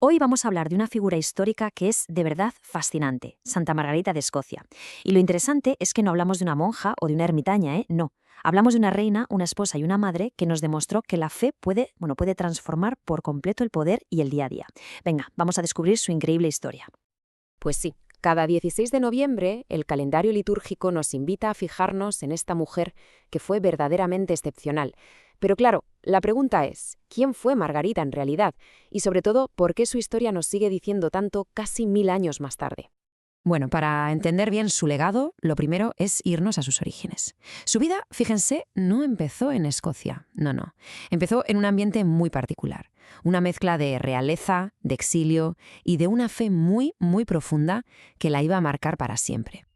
Hoy vamos a hablar de una figura histórica que es de verdad fascinante, Santa Margarita de Escocia. Y lo interesante es que no hablamos de una monja o de una ermitaña, ¿eh? No. Hablamos de una reina, una esposa y una madre que nos demostró que la fe puede transformar por completo el poder y el día a día. Venga, vamos a descubrir su increíble historia. Pues sí, cada 16 de noviembre el calendario litúrgico nos invita a fijarnos en esta mujer que fue verdaderamente excepcional. Pero claro, la pregunta es, ¿quién fue Margarita en realidad? Y sobre todo, ¿por qué su historia nos sigue diciendo tanto casi 1000 años más tarde? Bueno, para entender bien su legado, lo primero es irnos a sus orígenes. Su vida, fíjense, no empezó en Escocia, no. Empezó en un ambiente muy particular, una mezcla de realeza, de exilio y de una fe muy profunda que la iba a marcar para siempre.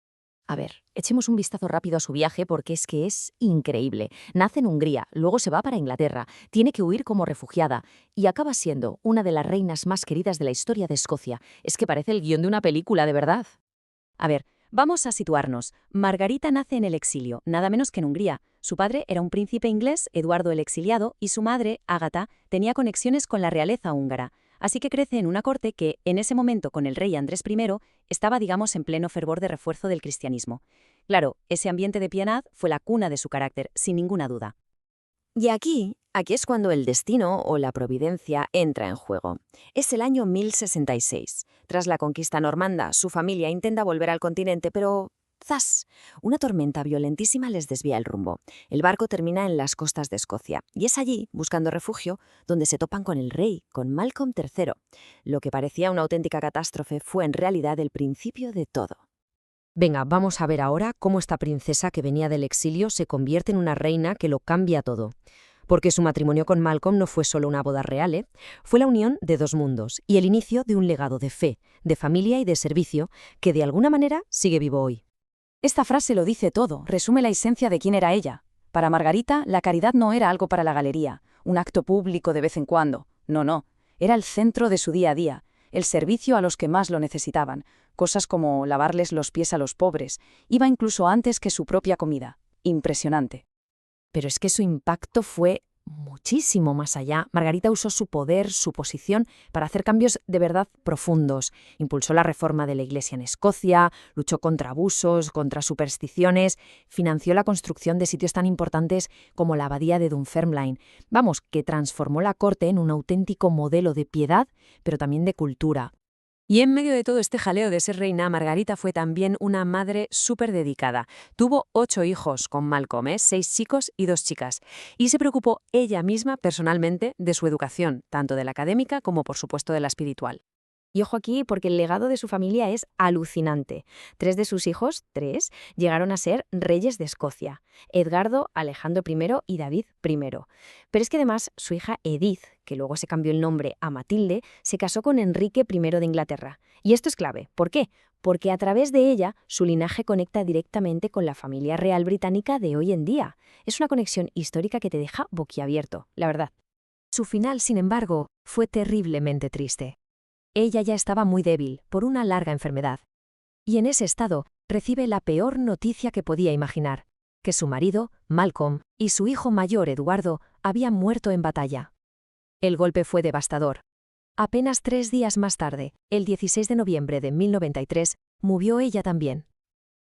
A ver, echemos un vistazo rápido a su viaje porque es que es increíble. Nace en Hungría, luego se va para Inglaterra, tiene que huir como refugiada y acaba siendo una de las reinas más queridas de la historia de Escocia. Es que parece el guión de una película, de verdad. A ver, vamos a situarnos. Margarita nace en el exilio, nada menos que en Hungría. Su padre era un príncipe inglés, Eduardo el Exiliado, y su madre, Ágata, tenía conexiones con la realeza húngara. Así que crece en una corte que, en ese momento con el rey Andrés I, estaba, digamos, en pleno fervor de refuerzo del cristianismo. Claro, ese ambiente de piedad fue la cuna de su carácter, sin ninguna duda. Y aquí es cuando el destino o la providencia entra en juego. Es el año 1066. Tras la conquista normanda, su familia intenta volver al continente, pero ¡zas! Una tormenta violentísima les desvía el rumbo. El barco termina en las costas de Escocia, y es allí, buscando refugio, donde se topan con el rey, con Malcolm III. Lo que parecía una auténtica catástrofe fue en realidad el principio de todo. Venga, vamos a ver ahora cómo esta princesa que venía del exilio se convierte en una reina que lo cambia todo. Porque su matrimonio con Malcolm no fue solo una boda real, fue la unión de dos mundos y el inicio de un legado de fe, de familia y de servicio que de alguna manera sigue vivo hoy. Esta frase lo dice todo, resume la esencia de quién era ella. Para Margarita, la caridad no era algo para la galería, un acto público de vez en cuando. No, era el centro de su día a día, el servicio a los que más lo necesitaban, cosas como lavarles los pies a los pobres, iba incluso antes que su propia comida. Impresionante. Pero es que su impacto fue muchísimo más allá. Margarita usó su poder, su posición, para hacer cambios de verdad profundos. Impulsó la reforma de la Iglesia en Escocia, luchó contra abusos, contra supersticiones, financió la construcción de sitios tan importantes como la abadía de Dunfermline. Vamos, que transformó la corte en un auténtico modelo de piedad, pero también de cultura. Y en medio de todo este jaleo de ser reina, Margarita fue también una madre súper dedicada. Tuvo 8 hijos con Malcolm, 6 chicos y 2 chicas. Y se preocupó ella misma personalmente de su educación, tanto de la académica como por supuesto de la espiritual. Y ojo aquí porque el legado de su familia es alucinante. 3 de sus hijos, llegaron a ser reyes de Escocia: Edgardo, Alejandro I y David I. Pero es que además su hija Edith, que luego se cambió el nombre a Matilde, se casó con Enrique I de Inglaterra. Y esto es clave. ¿Por qué? Porque a través de ella su linaje conecta directamente con la familia real británica de hoy en día. Es una conexión histórica que te deja boquiabierto, la verdad. Su final, sin embargo, fue terriblemente triste. Ella ya estaba muy débil por una larga enfermedad. Y en ese estado recibe la peor noticia que podía imaginar, que su marido, Malcolm, y su hijo mayor, Eduardo, habían muerto en batalla. El golpe fue devastador. Apenas 3 días más tarde, el 16 de noviembre de 1093, murió ella también.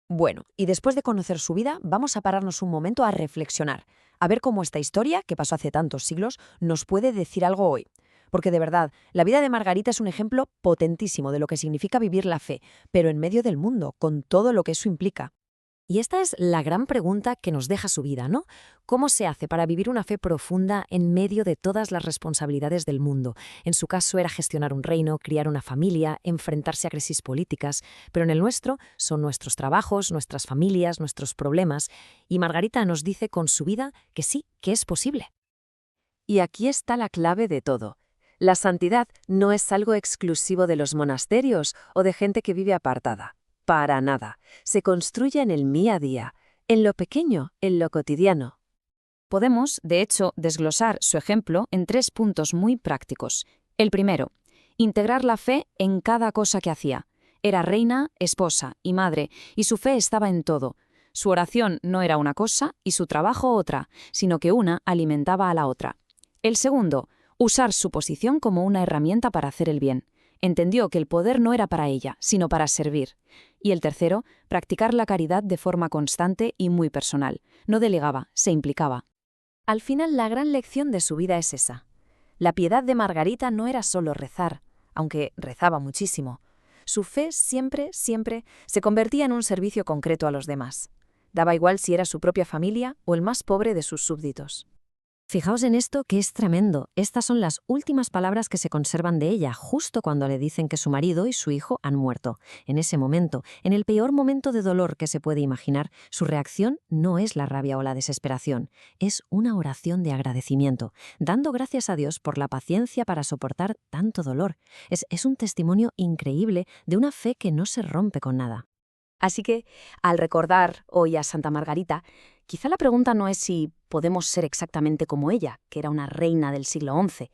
Bueno, y después de conocer su vida, vamos a pararnos un momento a reflexionar, a ver cómo esta historia, que pasó hace tantos siglos, nos puede decir algo hoy. Porque de verdad, la vida de Margarita es un ejemplo potentísimo de lo que significa vivir la fe, pero en medio del mundo, con todo lo que eso implica. Y esta es la gran pregunta que nos deja su vida, ¿no? ¿Cómo se hace para vivir una fe profunda en medio de todas las responsabilidades del mundo? En su caso era gestionar un reino, criar una familia, enfrentarse a crisis políticas, pero en el nuestro son nuestros trabajos, nuestras familias, nuestros problemas, y Margarita nos dice con su vida que sí, que es posible. Y aquí está la clave de todo. La santidad no es algo exclusivo de los monasterios o de gente que vive apartada. Para nada. Se construye en el día a día, en lo pequeño, en lo cotidiano. Podemos, de hecho, desglosar su ejemplo en 3 puntos muy prácticos. El primero, integrar la fe en cada cosa que hacía. Era reina, esposa y madre, y su fe estaba en todo. Su oración no era una cosa y su trabajo otra, sino que una alimentaba a la otra. El segundo, Usar su posición como una herramienta para hacer el bien. Entendió que el poder no era para ella, sino para servir. Y el tercero, practicar la caridad de forma constante y muy personal. No delegaba, se implicaba. Al final, la gran lección de su vida es esa. La piedad de Margarita no era solo rezar, aunque rezaba muchísimo. Su fe siempre se convertía en un servicio concreto a los demás. Daba igual si era su propia familia o el más pobre de sus súbditos. Fijaos en esto, que es tremendo. Estas son las últimas palabras que se conservan de ella, justo cuando le dicen que su marido y su hijo han muerto. En ese momento, en el peor momento de dolor que se puede imaginar, su reacción no es la rabia o la desesperación, es una oración de agradecimiento, dando gracias a Dios por la paciencia para soportar tanto dolor. Es un testimonio increíble de una fe que no se rompe con nada. Así que, al recordar hoy a Santa Margarita, quizá la pregunta no es si podemos ser exactamente como ella, que era una reina del siglo XI.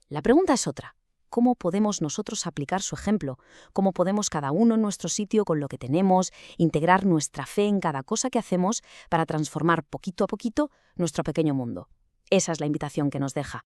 La pregunta es otra. ¿Cómo podemos nosotros aplicar su ejemplo? ¿Cómo podemos cada uno en nuestro sitio con lo que tenemos, integrar nuestra fe en cada cosa que hacemos para transformar poquito a poquito nuestro pequeño mundo? Esa es la invitación que nos deja.